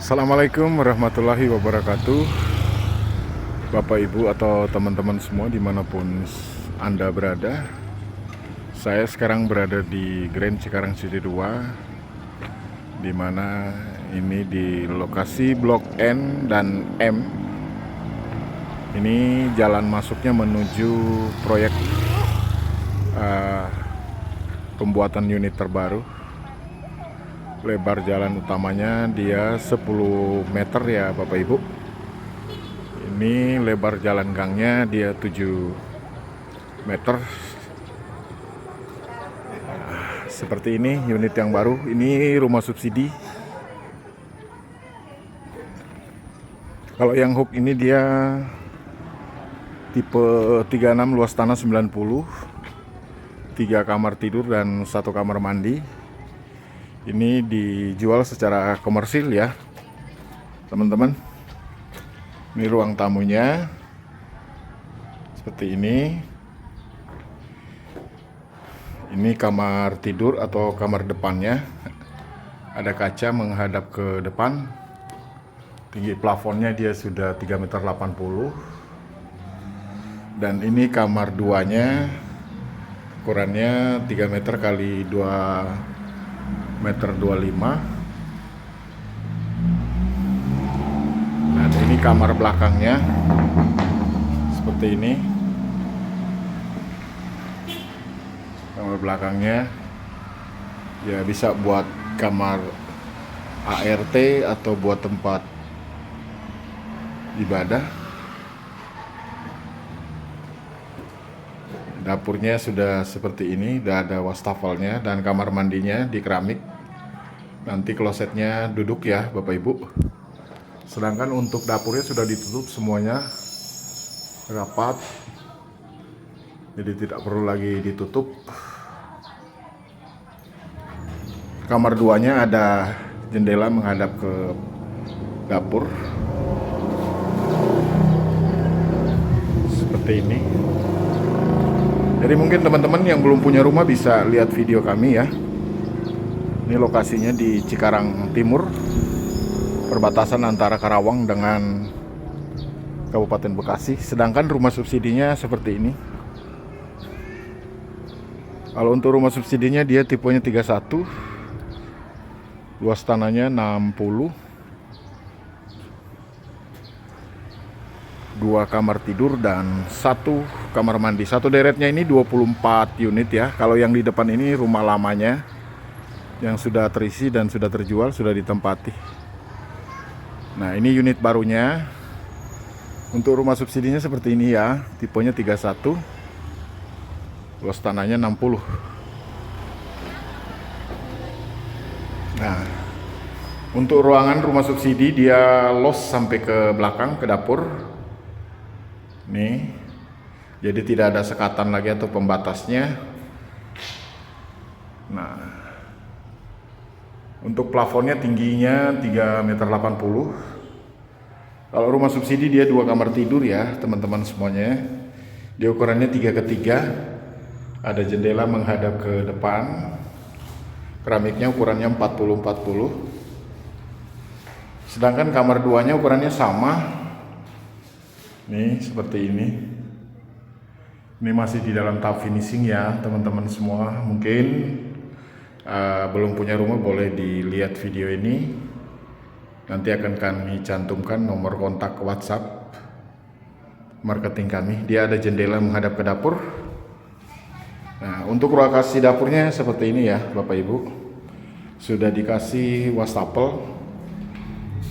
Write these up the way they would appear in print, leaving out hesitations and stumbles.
Assalamualaikum warahmatullahi wabarakatuh, Bapak Ibu atau teman-teman semua dimanapun Anda berada. Saya sekarang berada di Grand Cikarang City 2, dimana ini di lokasi Blok N dan M. Ini jalan masuknya menuju proyek pembuatan unit terbaru. Lebar jalan utamanya dia 10 meter ya Bapak Ibu. Ini lebar jalan gangnya dia 7 meter. Seperti ini unit yang baru. Ini rumah subsidi. Kalau yang hook ini dia tipe 36, luas tanah 90, 3 kamar tidur dan 1 kamar mandi. Ini dijual secara komersil ya teman-teman. Ini ruang tamunya seperti ini. Ini kamar tidur atau kamar depannya. Ada kaca menghadap ke depan. Tinggi plafonnya dia sudah 3,80 meter. Dan ini kamar duanya, ukurannya 3 meter kali 2,25 meter. Nah, ini kamar belakangnya seperti ini. Kamar belakangnya ya bisa buat kamar ART atau buat tempat ibadah. Dapurnya sudah seperti ini, udah ada wastafelnya, dan kamar mandinya di keramik. Nanti klosetnya duduk ya Bapak Ibu. Sedangkan untuk dapurnya sudah ditutup semuanya rapat, jadi tidak perlu lagi ditutup. Kamar duanya ada jendela menghadap ke dapur seperti ini. Jadi mungkin teman-teman yang belum punya rumah bisa lihat video kami ya. Ini lokasinya di Cikarang Timur, perbatasan antara Karawang dengan Kabupaten Bekasi. Sedangkan rumah subsidinya seperti ini. Kalau untuk rumah subsidinya dia tipenya 31, luas tanahnya 60, 2 kamar tidur dan 1 kamar mandi. Satu deretnya ini 24 unit ya. Kalau yang di depan ini rumah lamanya yang sudah terisi dan sudah terjual, sudah ditempati. Nah, ini unit barunya. Untuk rumah subsidinya seperti ini ya, tipenya 31, luas tanahnya 60. Nah, untuk ruangan rumah subsidi dia los sampai ke belakang, ke dapur. Nih, jadi tidak ada sekatan lagi atau pembatasnya. Nah, untuk plafonnya tingginya 3,80 meter. Kalau rumah subsidi dia 2 kamar tidur ya teman-teman semuanya. Dia ukurannya 3x3, ada jendela menghadap ke depan. Keramiknya ukurannya 40x40. Sedangkan kamar duanya ukurannya sama. Nih seperti ini. Ini masih di dalam tahap finishing ya teman-teman semua. Mungkin belum punya rumah boleh dilihat video ini. Nanti akan kami cantumkan nomor kontak WhatsApp marketing kami. Dia ada jendela menghadap ke dapur. Nah, untuk lokasi dapurnya seperti ini ya Bapak Ibu. Sudah dikasih wastafel.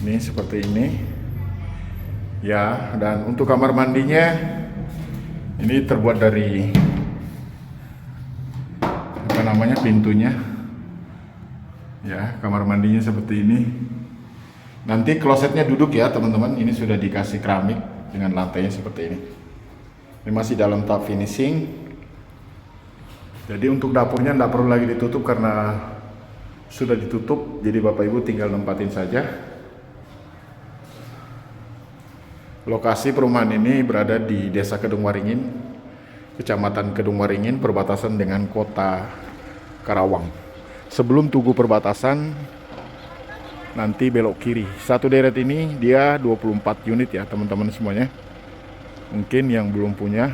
Ini seperti ini. Ya, dan untuk kamar mandinya ini terbuat dari apa namanya, pintunya. Ya, kamar mandinya seperti ini. Nanti klosetnya duduk ya teman-teman. Ini sudah dikasih keramik dengan lantainya seperti ini. Ini masih dalam tahap finishing. Jadi untuk dapurnya tidak perlu lagi ditutup karena sudah ditutup. Jadi Bapak Ibu tinggal nempatin saja. Lokasi perumahan ini berada di Desa Kedung Waringin, Kecamatan Kedung Waringin, perbatasan dengan Kota Karawang. Sebelum Tugu Perbatasan, nanti belok kiri. Satu deret ini dia 24 unit ya teman-teman semuanya. Mungkin yang belum punya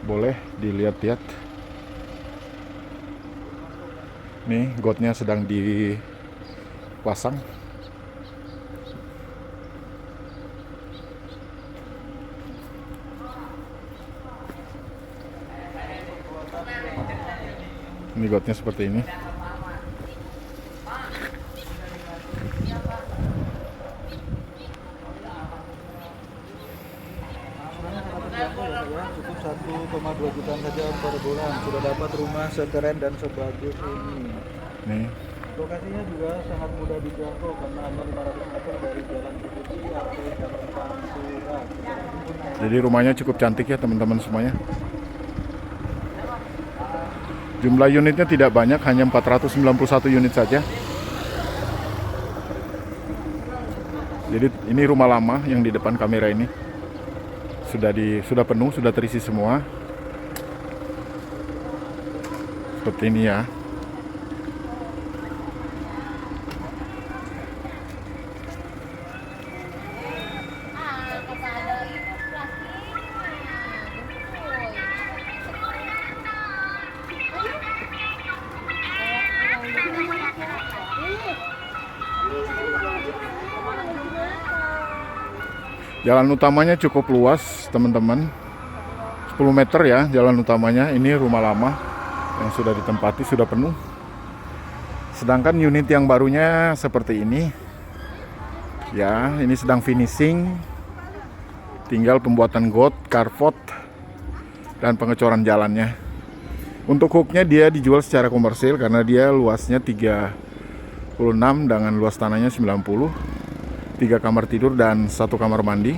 boleh dilihat-lihat. Nih gotnya sedang dipasang. Ini gotnya seperti ini. Cukup 1,2 jutaan saja per bulan sudah dapat rumah sekeren dan sebagus ini. Nih. Lokasinya juga sangat mudah dijangkau karena hanya 500 meter dari jalan Ciputi atau jalan Pantura. Jadi rumahnya cukup cantik ya teman-teman semuanya. Jumlah unitnya tidak banyak, hanya 491 unit saja. Jadi ini rumah lama yang di depan kamera ini. Sudah penuh, sudah terisi semua. Seperti ini ya. Jalan utamanya cukup luas teman-teman, 10 meter ya jalan utamanya. Ini rumah lama yang sudah ditempati, sudah penuh. Sedangkan unit yang barunya seperti ini ya, ini sedang finishing, tinggal pembuatan got, carport, dan pengecoran jalannya. Untuk hooknya dia dijual secara komersil karena dia luasnya 36 dengan luas tanahnya 90, 3 kamar tidur dan 1 kamar mandi.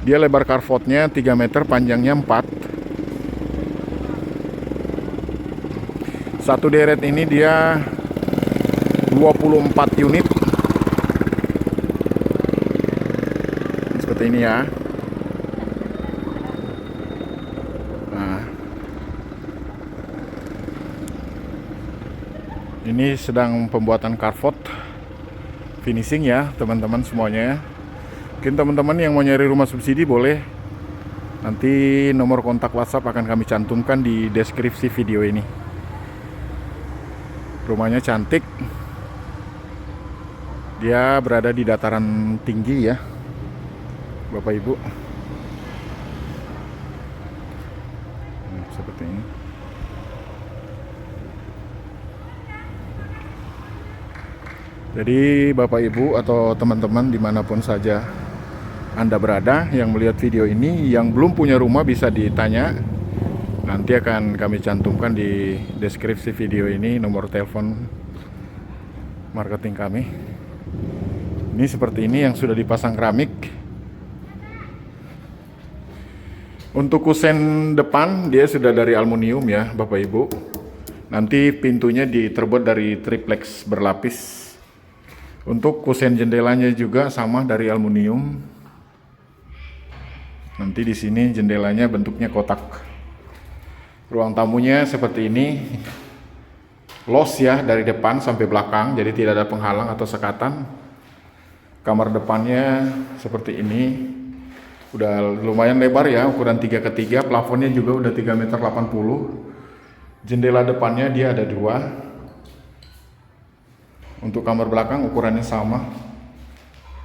Dia lebar carportnya 3 meter, panjangnya 4. Satu deret ini dia 24 unit. Seperti ini ya. Nah, ini sedang pembuatan carport finishing ya teman-teman semuanya. Mungkin teman-teman yang mau nyari rumah subsidi boleh, nanti nomor kontak WhatsApp akan kami cantumkan di deskripsi video ini. Rumahnya cantik, dia berada di dataran tinggi ya Bapak Ibu. Seperti ini. Jadi Bapak Ibu atau teman-teman dimanapun saja Anda berada yang melihat video ini, yang belum punya rumah bisa ditanya. Nanti akan kami cantumkan di deskripsi video ini nomor telepon marketing kami. Ini seperti ini yang sudah dipasang keramik. Untuk kusen depan dia sudah dari aluminium ya Bapak Ibu. Nanti pintunya terbuat dari triplex berlapis. Untuk kusen jendelanya juga sama dari aluminium. Nanti di sini jendelanya bentuknya kotak. Ruang tamunya seperti ini. Los ya dari depan sampai belakang, jadi tidak ada penghalang atau sekatan. Kamar depannya seperti ini. Udah lumayan lebar ya, ukuran 3x3, plafonnya juga udah 3,80 meter. Jendela depannya dia ada 2. Untuk kamar belakang ukurannya sama.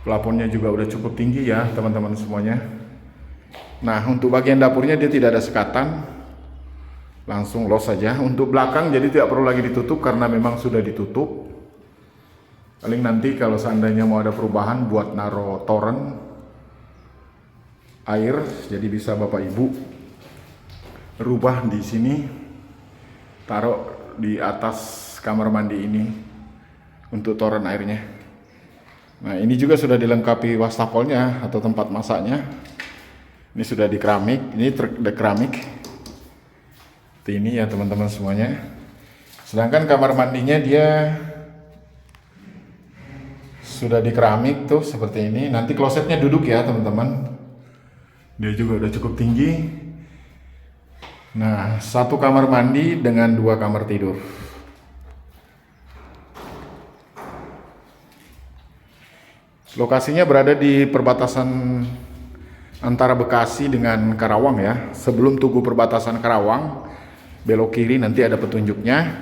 Plafonnya juga udah cukup tinggi ya teman-teman semuanya. Nah untuk bagian dapurnya dia tidak ada sekatan, langsung los saja. Untuk belakang jadi tidak perlu lagi ditutup karena memang sudah ditutup. Paling nanti kalau seandainya mau ada perubahan buat naro toren air, jadi bisa Bapak Ibu rubah di sini, taruh di atas kamar mandi ini untuk toren airnya. Nah ini juga sudah dilengkapi wastafelnya atau tempat masaknya. Ini sudah di keramik, ini keramik. Ini ya teman-teman semuanya. Sedangkan kamar mandinya dia sudah di keramik tuh seperti ini. Nanti klosetnya duduk ya teman-teman. Dia juga udah cukup tinggi. Nah 1 kamar mandi dengan 2 kamar tidur. Lokasinya berada di perbatasan antara Bekasi dengan Karawang ya. Sebelum Tugu perbatasan Karawang, belok kiri nanti ada petunjuknya.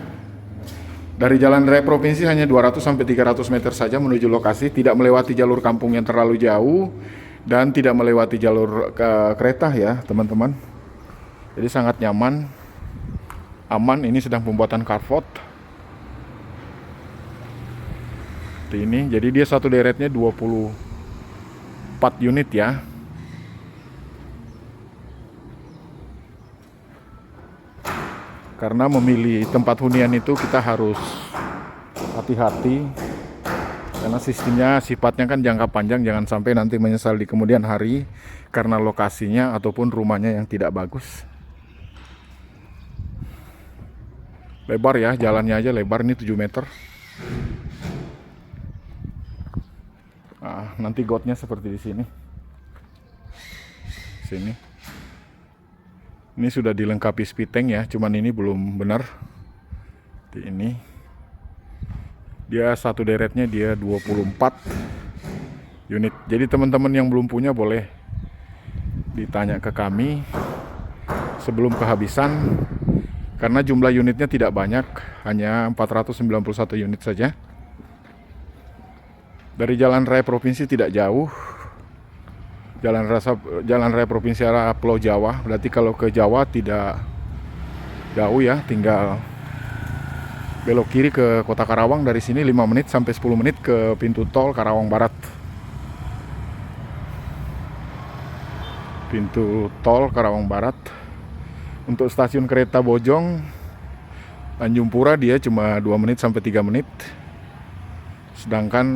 Dari jalan raya provinsi hanya 200 sampai 300 meter saja menuju lokasi, tidak melewati jalur kampung yang terlalu jauh dan tidak melewati jalur kereta ya, teman-teman. Jadi sangat nyaman, aman. Ini sedang pembuatan carport. Ini jadi dia satu deretnya 24 unit ya. Karena memilih tempat hunian itu kita harus hati-hati, karena sistemnya sifatnya kan jangka panjang, jangan sampai nanti menyesal di kemudian hari karena lokasinya ataupun rumahnya yang tidak bagus. Lebar ya, jalannya aja lebar, ini 7 meter. Nah, nanti gotnya seperti di sini. Sini. Ini sudah dilengkapi speed tank ya, cuman ini belum benar. Ini. Dia satu deretnya dia 24 unit. Jadi teman-teman yang belum punya boleh ditanya ke kami sebelum kehabisan. Karena jumlah unitnya tidak banyak, hanya 491 unit saja. Dari jalan raya provinsi tidak jauh. Jalan raya provinsi arah Pulau Jawa. Berarti kalau ke Jawa tidak jauh ya, tinggal belok kiri ke Kota Karawang. Dari sini 5 menit sampai 10 menit ke pintu tol Karawang Barat. Pintu tol Karawang Barat. Untuk stasiun kereta Bojong Tanjung Pura dia cuma 2 menit sampai 3 menit. Sedangkan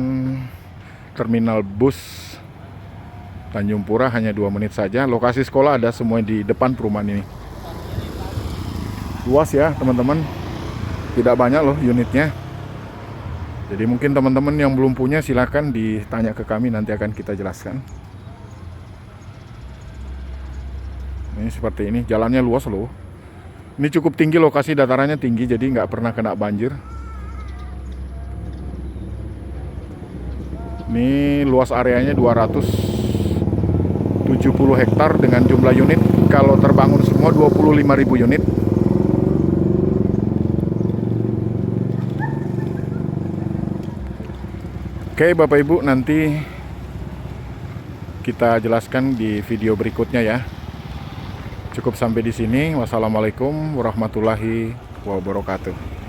terminal bus Tanjung Pura hanya 2 menit saja. Lokasi sekolah ada semua di depan perumahan ini. Luas ya teman-teman, tidak banyak loh unitnya. Jadi mungkin teman-teman yang belum punya silakan ditanya ke kami, nanti akan kita jelaskan. Ini seperti ini, jalannya luas loh. Ini cukup tinggi, lokasi datarannya tinggi, jadi nggak pernah kena banjir. Ini luas areanya 270 hektar dengan jumlah unit kalau terbangun semua 25.000 unit. Oke Bapak Ibu, nanti kita jelaskan di video berikutnya ya. Cukup sampai di sini. Wassalamualaikum warahmatullahi wabarakatuh.